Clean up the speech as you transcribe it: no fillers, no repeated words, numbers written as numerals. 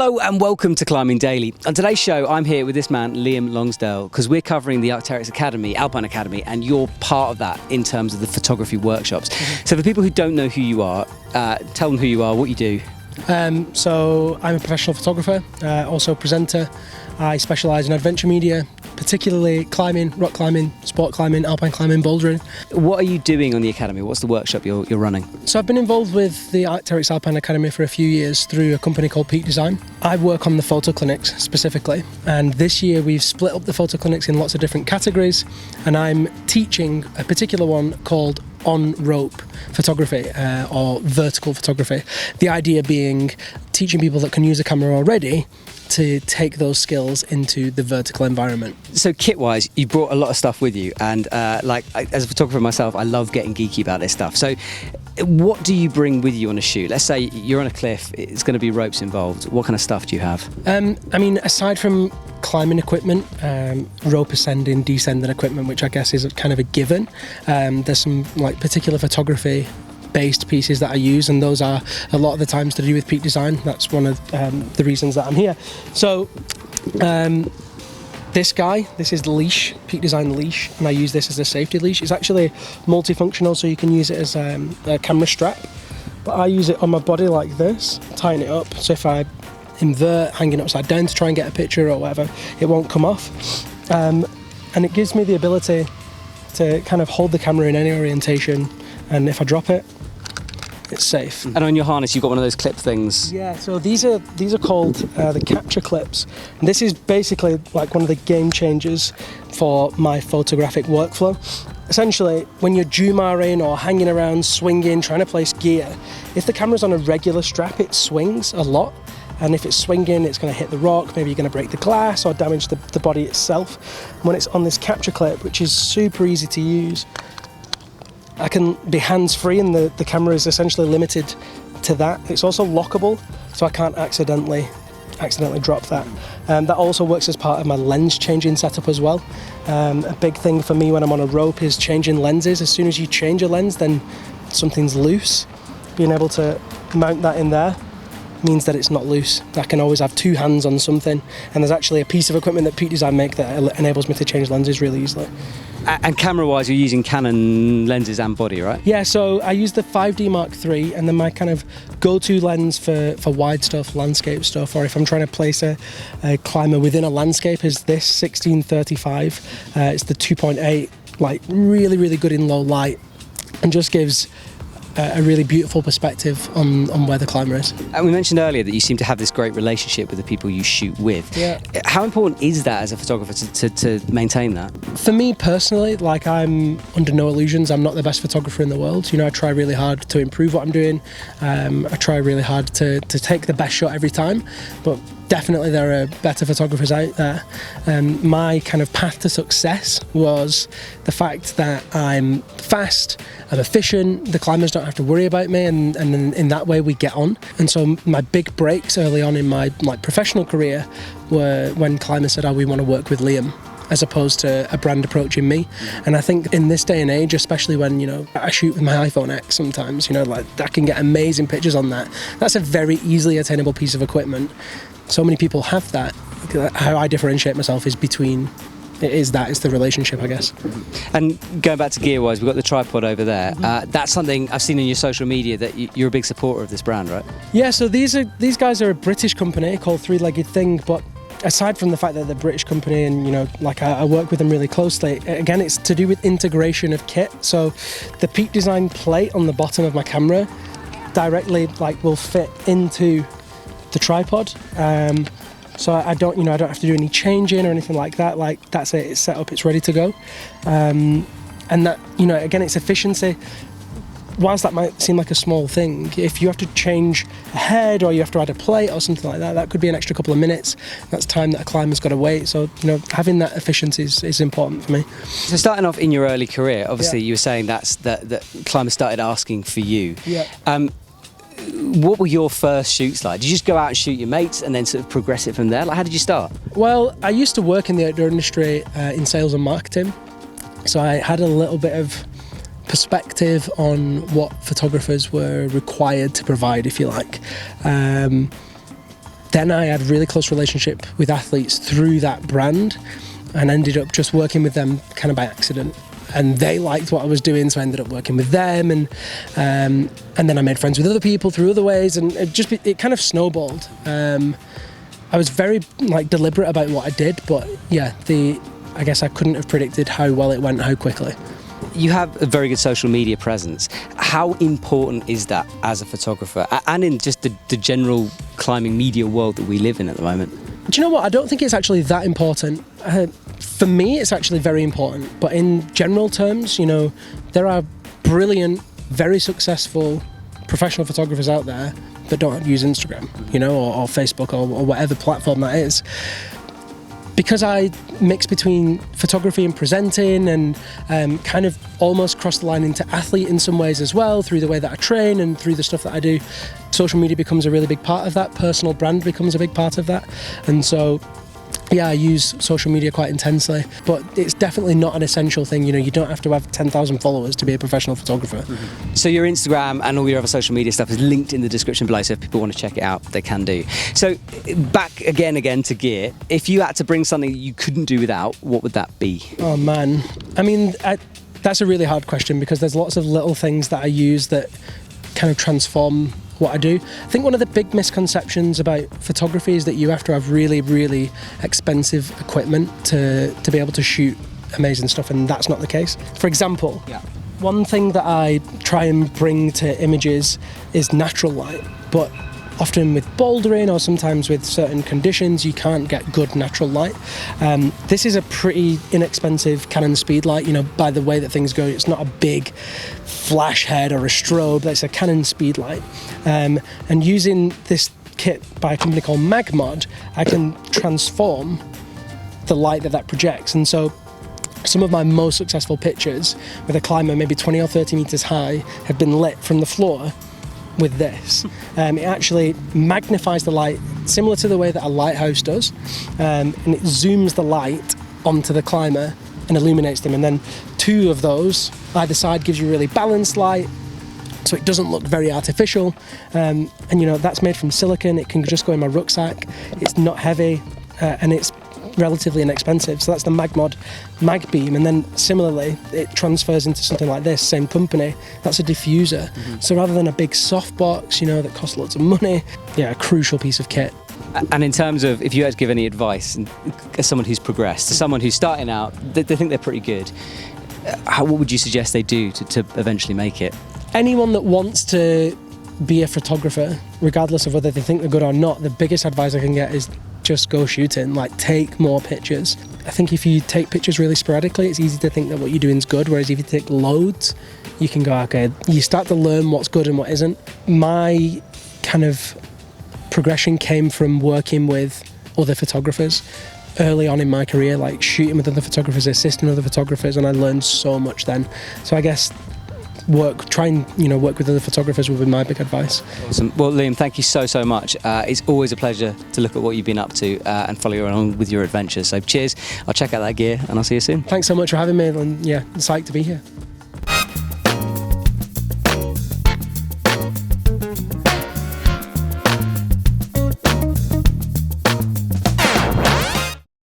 Hello and welcome to Climbing Daily. On today's show, I'm here with this man, Liam Longsdale, because we're covering the Arcteryx Academy, Alpine Academy, and you're part of that in terms of the photography workshops. So for people who don't know who you are, tell them who you are, what you do. So I'm a professional photographer, also a presenter. I specialise in adventure media, particularly climbing, rock climbing, sport climbing, alpine climbing, bouldering. What are you doing on the Academy? What's the workshop you're running? So I've been involved with the Arcteryx Alpine Academy for a few years through a company called Peak Design. I work on the photo clinics specifically, and this year we've split up the photo clinics in lots of different categories, and I'm teaching a particular one called on-rope photography or vertical photography. The idea being teaching people that can use a camera already to take those skills into the vertical environment. So kit-wise, you brought a lot of stuff with you, and as a photographer myself, I love getting geeky about this stuff. So what do you bring with you on a shoot? Let's say you're on a cliff, it's going to be ropes involved. What kind of stuff do you have? I mean, aside from climbing equipment, rope ascending, descending equipment, which I guess is kind of a given, there's some like particular photography based pieces that I use, and those are a lot of the times to do with Peak Design. That's one of the reasons that I'm here. So this is the Leash, Peak Design Leash, and I use this as a safety leash. It's actually multifunctional, so you can use it as a camera strap, but I use it on my body like this, tying it up, so if I invert, hanging upside down to try and get a picture or whatever, it won't come off. And it gives me the ability to kind of hold the camera in any orientation, and if I drop it, it's safe. And on your harness, you've got one of those clip things. Yeah, so these are called the capture clips. And this is basically like one of the game changers for my photographic workflow. Essentially, when you're Jumaring or hanging around, swinging, trying to place gear, if the camera's on a regular strap, it swings a lot. And if it's swinging, it's going to hit the rock, maybe you're going to break the glass or damage the body itself. When it's on this capture clip, which is super easy to use, I can be hands-free, and the camera is essentially limited to that. It's also lockable, so I can't accidentally drop that. That also works as part of my lens changing setup as well. A big thing for me when I'm on a rope is changing lenses. As soon as you change a lens, then something's loose. Being able to mount that in there means that it's not loose. I can always have two hands on something, and there's actually a piece of equipment that Peak Design make that enables me to change lenses really easily. And camera-wise, you're using Canon lenses and body, right? Yeah, so I use the 5D Mark III, and then my kind of go-to lens for wide stuff, landscape stuff, or if I'm trying to place a climber within a landscape is this 1635. It's the 2.8, like really, really good in low light, and just gives a really beautiful perspective on where the climber is. And we mentioned earlier that you seem to have this great relationship with the people you shoot with. Yeah. How important is that as a photographer to maintain that? For me personally, like, I'm under no illusions, I'm not the best photographer in the world. You know, I try really hard to improve what I'm doing. I try really hard to take the best shot every time, but definitely there are better photographers out there. My kind of path to success was the fact that I'm fast, I'm efficient, the climbers don't have to worry about me, and in that way we get on. And so my big breaks early on in my professional career were when climbers said, oh, we want to work with Liam, as opposed to a brand approaching me. And I think in this day and age, especially when, you know, I shoot with my iPhone X sometimes, you know, like I can get amazing pictures on that. That's a very easily attainable piece of equipment. So many people have that. How I differentiate myself is it's the relationship, I guess. And going back to gear-wise, we've got the tripod over there. That's something I've seen on your social media, that you're a big supporter of this brand, right? Yeah, so these guys are a British company called Three Legged Thing, but aside from the fact that they're a British company and, you know, like I work with them really closely, again, it's to do with integration of kit. So the Peak Design plate on the bottom of my camera directly will fit into the tripod. So I don't have to do any changing or anything like that. Like, that's it, it's set up, it's ready to go. And that, you know, again, it's efficiency. Whilst that might seem like a small thing, if you have to change a head or you have to add a plate or something like that, that could be an extra couple of minutes. That's time that a climber's got to wait. So, you know, having that efficiency is important for me. So starting off in your early career, obviously you were saying that climbers started asking for you. Yeah. What were your first shoots like? Did you just go out and shoot your mates and then sort of progress it from there? Like, how did you start? Well, I used to work in the outdoor industry in sales and marketing, so I had a little bit of perspective on what photographers were required to provide, if you like. then I had a really close relationship with athletes through that brand, and ended up just working with them kind of by accident. And they liked what I was doing, so I ended up working with them, and then I made friends with other people through other ways, and it kind of snowballed. I was very deliberate about what I did, but yeah, I guess I couldn't have predicted how well it went, how quickly. You have a very good social media presence. How important is that as a photographer, and in just the general climbing media world that we live in at the moment? Do you know what? I don't think it's actually that important. For me, it's actually very important. But in general terms, there are brilliant, very successful professional photographers out there that don't use Instagram, or Facebook or whatever platform that is. Because I mix between photography and presenting, and kind of almost cross the line into athlete in some ways as well, through the way that I train and through the stuff that I do, social media becomes a really big part of that. Personal brand becomes a big part of that. And so, yeah, I use social media quite intensely, but it's definitely not an essential thing. You don't have to have 10,000 followers to be a professional photographer. Mm-hmm. So your Instagram and all your other social media stuff is linked in the description below, so if people want to check it out, they can do. So back again to gear. If you had to bring something you couldn't do without, what would that be? Oh man, I mean, that's a really hard question, because there's lots of little things that I use that kind of transform what I do. I think one of the big misconceptions about photography is that you have to have really, really expensive equipment to be able to shoot amazing stuff, and that's not the case. For example, one thing that I try and bring to images is natural light, but often with bouldering or sometimes with certain conditions, you can't get good natural light. This is a pretty inexpensive Canon Speedlight, by the way that things go. It's not a big flash head or a strobe, it's a Canon Speedlight. And using this kit by a company called Magmod, I can transform the light that projects. And so some of my most successful pictures with a climber maybe 20 or 30 meters high have been lit from the floor with this. It actually magnifies the light similar to the way that a lighthouse does, and it zooms the light onto the climber and illuminates them, and then two of those either side gives you really balanced light, so it doesn't look very artificial. And that's made from silicon. It can just go in my rucksack. It's not heavy, and it's relatively inexpensive. So that's the Magmod mag beam, and then similarly it transfers into something like this, same company. That's a diffuser. Mm-hmm. So rather than a big softbox, that costs lots of money, a crucial piece of kit. And in terms of, if you had to give any advice as someone who's progressed, to someone who's starting out, they think they're pretty good, what would you suggest they do to eventually make it? Anyone that wants to be a photographer, regardless of whether they think they're good or not, the biggest advice I can get is just go shooting, take more pictures. I think if you take pictures really sporadically, it's easy to think that what you're doing is good, whereas if you take loads, you can go, okay, you start to learn what's good and what isn't. My kind of progression came from working with other photographers early on in my career, shooting with other photographers, assisting other photographers, and I learned so much then. So I guess try and work with other photographers would be my big advice. Awesome. Well, Liam, thank you so much. It's always a pleasure to look at what you've been up to and follow you along with your adventures. So cheers. I'll check out that gear and I'll see you soon. Thanks so much for having me, and psyched to be here.